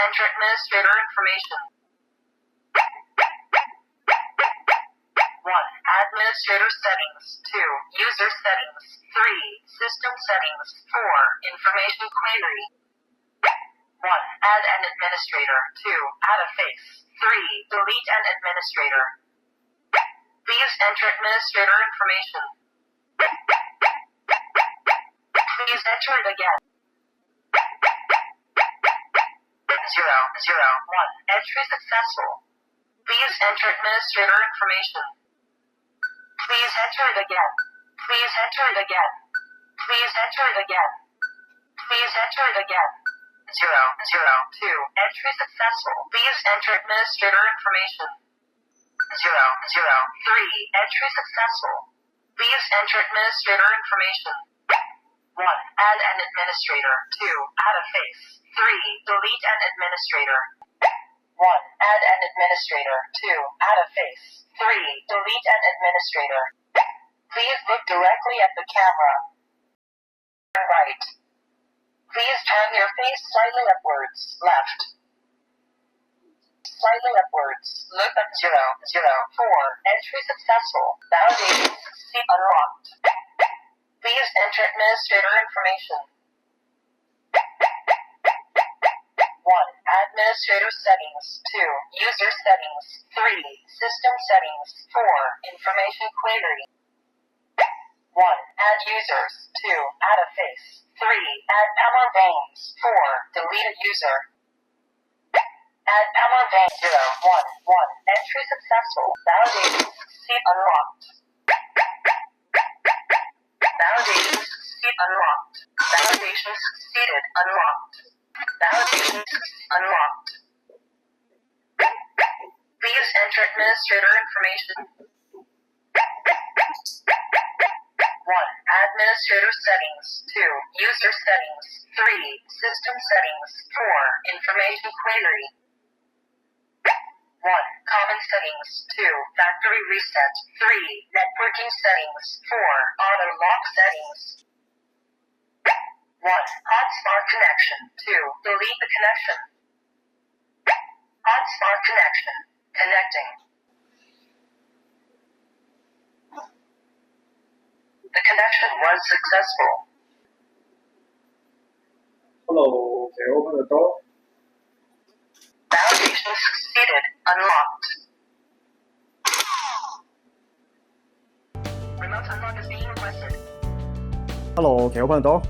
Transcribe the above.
enter administrator information. 1. Administrator settings. 2. User settings. 3. System settings. 4. Information query. 1. Add an administrator. 2. Add a face. 3. Delete an administrator. Please enter administrator information. Please enter it again. 001. Entry successful. Please enter administrator information. Please enter it again. Please enter it again. Please enter it again. Please enter it again. 002. Entry successful. Please enter administrator information. 003. Entry successful. Please enter administrator information. 1. Add an administrator. 2. Add a face. 3. Delete an administrator. 1. Add an administrator. 2. Add a face. 3. Delete an administrator. Please look directly at the camera. Turn right. Please turn your face slightly upwards. Left. Slightly upwards. Look at 004. Entry successful. Validation succeed unlocked. Please enter administrator information. 1. Administrator settings. 2. User settings. 3. System settings. 4. Information query. 1. Add users. 2. Add a face. 3. Add power veins. 4. Delete a user. Add power vein 011. Entry successful. Validation succeed unlocked. Validation succeed unlocked. Validation succeeded unlocked. Validation succeed unlocked. Please enter administrator information. 1. Administrator settings. 2. User settings. 3. System settings. 4. Information query. 1. Common settings. 2. Factory reset. 3. Networking settings. 4. Auto lock settings. 1. Hotspot connection. 2. Delete the connection. Hotspot connection. Connecting. The connection was successful. Hello, can you open the door? Validation succeeded. Unlocked. Remote unlock is being requested. Hello, can you open the door?